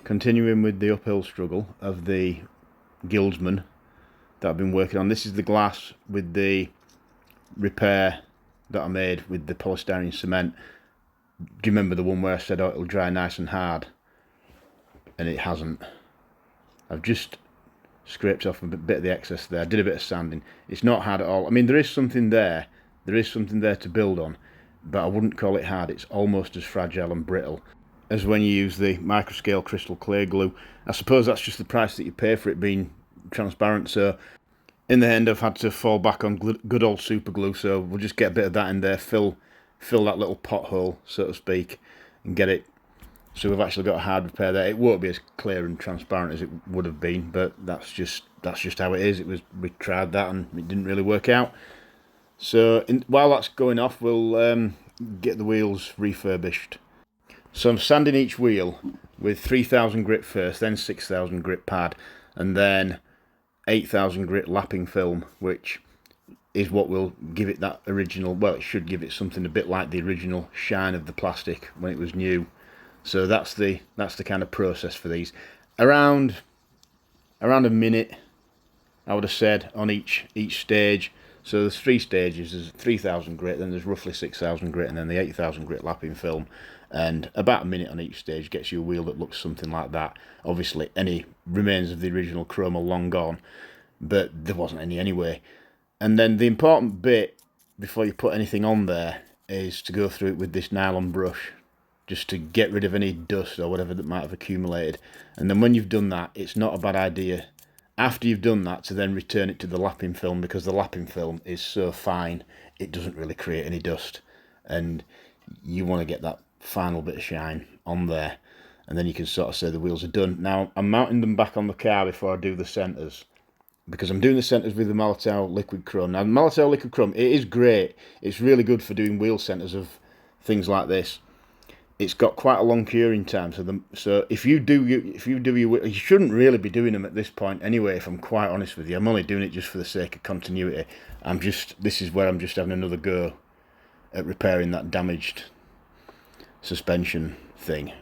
continuing with the uphill struggle of the Guildsman that I've been working on. This is the glass with the repair that I made with the polystyrene cement. Do you remember the one where I said, oh, it'll dry nice and hard? And it hasn't. I've just scraped off a bit of the excess there. I did a bit of sanding. It's not hard at all. I mean, there is something there. There is something there to build on, but I wouldn't call it hard. It's almost as fragile and brittle as when you use the microscale crystal clear glue. I suppose that's just the price that you pay for it being transparent. So in the end, I've had to fall back on good old super glue. So we'll just get a bit of that in there, fill that little pothole, so to speak, and get it. So we've actually got a hard repair there. It won't be as clear and transparent as it would have been, but that's just how it is. We tried that and it didn't really work out. So while that's going off, we'll get the wheels refurbished. So I'm sanding each wheel with 3000 grit first, then 6000 grit pad, and then 8000 grit lapping film, which is what will give it that original, well, it should give it something a bit like the original shine of the plastic when it was new. So that's the kind of process for these. Around a minute, I would have said, on each stage. So there's 3 stages. There's 3000 grit, then there's roughly 6000 grit, and then the 8000 grit lapping film. And about a minute on each stage gets you a wheel that looks something like that. Obviously, any remains of the original chrome are long gone, but there wasn't any anyway. And then the important bit before you put anything on there is to go through it with this nylon brush, just to get rid of any dust or whatever that might have accumulated. And then when you've done that, it's not a bad idea, after you've done that, to then return it to the lapping film, because the lapping film is so fine, it doesn't really create any dust. And you want to get that final bit of shine on there. And then you can sort of say the wheels are done. Now, I'm mounting them back on the car before I do the centres, because I'm doing the centres with the Malletau liquid chrome. Now, the Malletau liquid chrome, it is great. It's really good for doing wheel centres of things like this. It's got quite a long curing time, so if you do your, you shouldn't really be doing them at this point anyway. If I'm quite honest with you, I'm only doing it just for the sake of continuity. This is where I'm just having another go at repairing that damaged suspension thing,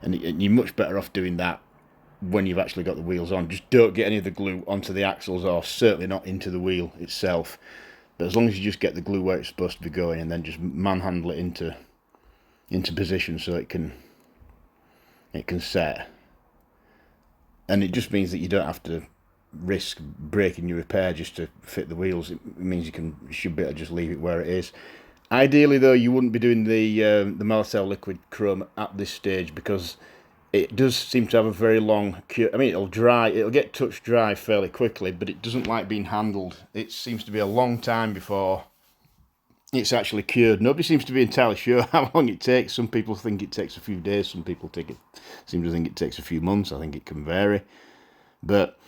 and you're much better off doing that when you've actually got the wheels on. Just don't get any of the glue onto the axles, or certainly not into the wheel itself. But as long as you just get the glue where it's supposed to be going, and then just manhandle it into position so it can set. And it just means that you don't have to risk breaking your repair just to fit the wheels. It means you should be able to just leave it where it is. Ideally though, you wouldn't be doing the Malletau liquid chrome at this stage, because it does seem to have a very long cure. I mean, it'll get touch dry fairly quickly, but it doesn't like being handled. It seems to be a long time before it's actually cured. Nobody seems to be entirely sure how long it takes. Some people think it takes a few days. Some people seem to think it takes a few months. I think it can vary. But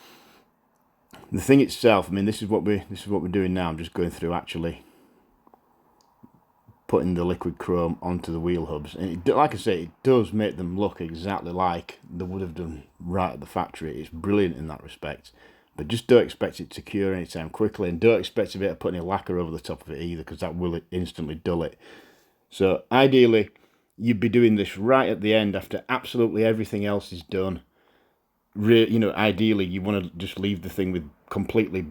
the thing itself, I mean, this is what we're doing now. I'm just going through actually putting the liquid chrome onto the wheel hubs, and like I say, it does make them look exactly like they would have done right at the factory. It's brilliant in that respect. But just don't expect it to cure anytime quickly, and don't expect to be able to put any lacquer over the top of it either, because that will instantly dull it. So ideally, you'd be doing this right at the end after absolutely everything else is done. Ideally, you want to just leave the thing with completely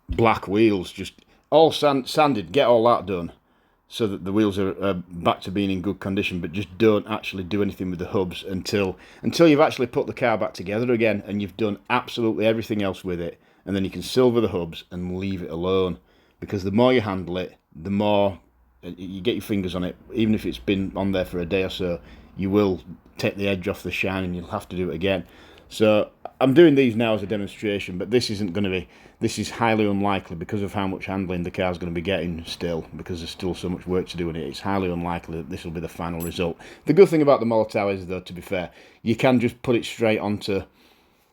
black wheels, just all sanded, get all that done, so that the wheels are back to being in good condition. But just don't actually do anything with the hubs until you've actually put the car back together again and you've done absolutely everything else with it. And then you can silver the hubs and leave it alone, because the more you handle it, the more you get your fingers on it. Even if it's been on there for a day or so, you will take the edge off the shine and you'll have to do it again. So I'm doing these now as a demonstration, but this is highly unlikely, because of how much handling the car's going to be getting still, because there's still so much work to do in it. It's highly unlikely that this will be the final result. The good thing about the Malletau is, though, to be fair, you can just put it straight onto,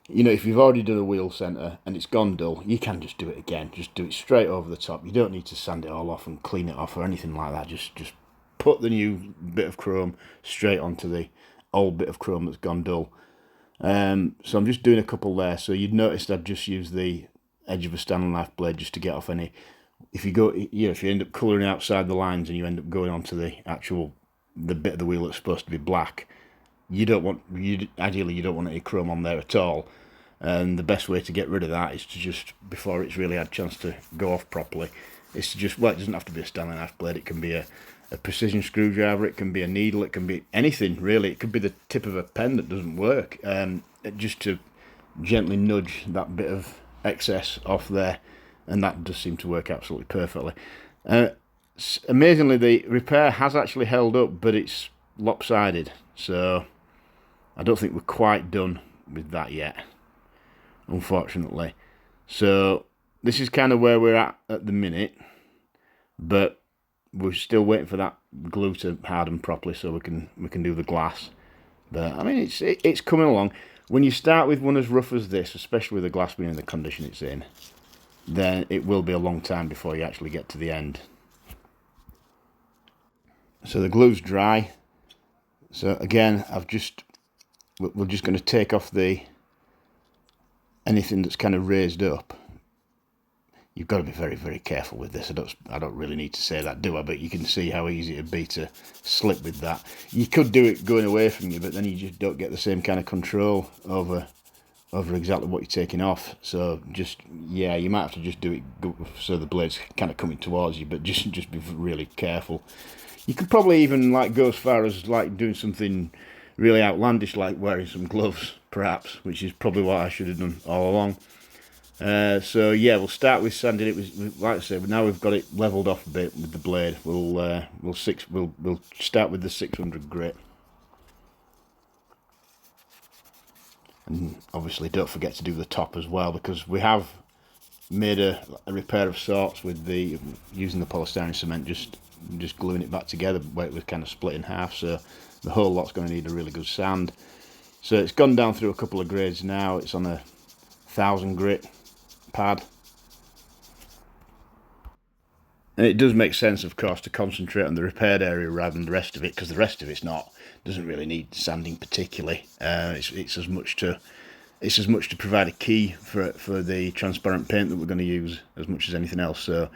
if you've already done a wheel centre and it's gone dull, you can just do it again. Just do it straight over the top. You don't need to sand it all off and clean it off or anything like that. Just put the new bit of chrome straight onto the old bit of chrome that's gone dull. So I'm just doing a couple there. So you'd noticed I've just used the edge of a Stanley knife blade just to get off any. If you end up colouring outside the lines and you end up going onto the bit of the wheel that's supposed to be black, you don't want, ideally you don't want any chrome on there at all. And the best way to get rid of that is to just, before it's really had a chance to go off properly, is to just, well, it doesn't have to be a Stanley knife blade, it can be a precision screwdriver, it can be a needle, it can be anything really, it could be the tip of a pen that doesn't work, just to gently nudge that bit of excess off there, and that does seem to work absolutely perfectly. Amazingly, the repair has actually held up, but it's lopsided, so I don't think we're quite done with that yet, unfortunately. So this is kind of where we're at the minute, but we're still waiting for that glue to harden properly so we can do the glass. But I mean, it's coming along. When you start with one as rough as this, especially with the glass being in the condition it's in, then it will be a long time before you actually get to the end. So the glue's dry. So again, we're just going to take off anything that's kind of raised up. You've got to be very, very careful with this. I don't really need to say that, do I? But you can see how easy it'd be to slip with that. You could do it going away from you, but then you just don't get the same kind of control over exactly what you're taking off. So just, yeah, you might have to just do it so the blade's kind of coming towards you, but just be really careful. You could probably even like go as far as like doing something really outlandish, like wearing some gloves, perhaps, which is probably what I should have done all along. So yeah, we'll start with sanding it. Like I said, now we've got it leveled off a bit with the blade. We'll start with the 600 grit, and obviously don't forget to do the top as well, because we have made a repair of sorts with using the polystyrene cement, just gluing it back together where it was kind of split in half. So the whole lot's going to need a really good sand. So it's gone down through a couple of grades now. It's on a 1000 grit pad, and it does make sense, of course, to concentrate on the repaired area rather than the rest of it, because the rest of it's doesn't really need sanding particularly. It's as much to provide a key for the transparent paint that we're going to use as much as anything else. So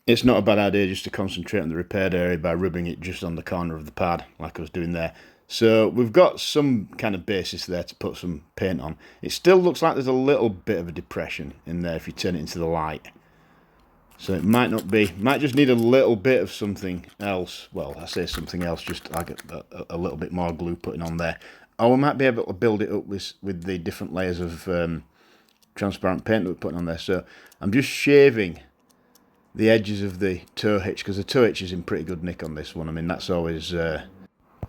it's not a bad idea just to concentrate on the repaired area by rubbing it just on the corner of the pad like I was doing there. So we've got some kind of basis there to put some paint on. It still looks like there's a little bit of a depression in there if you turn it into the light. So it might just need a little bit of something else. Well, I say something else, just like a little bit more glue putting on there. Or we might be able to build it up with the different layers of transparent paint that we're putting on there. So I'm just shaving the edges of the toe hitch, because the toe hitch is in pretty good nick on this one. I mean, that's always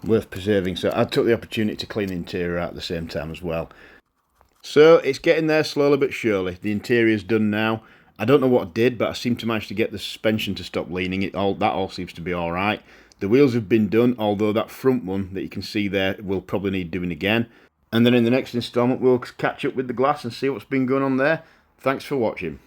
worth preserving. So I took the opportunity to clean the interior out at the same time as well. So it's getting there slowly but surely. The interior's done now. I don't know what did, but I seem to manage to get the suspension to stop leaning. That all seems to be all right. The wheels have been done, although that front one that you can see there will probably need doing again. And then in the next instalment, we'll catch up with the glass and see what's been going on there. Thanks for watching.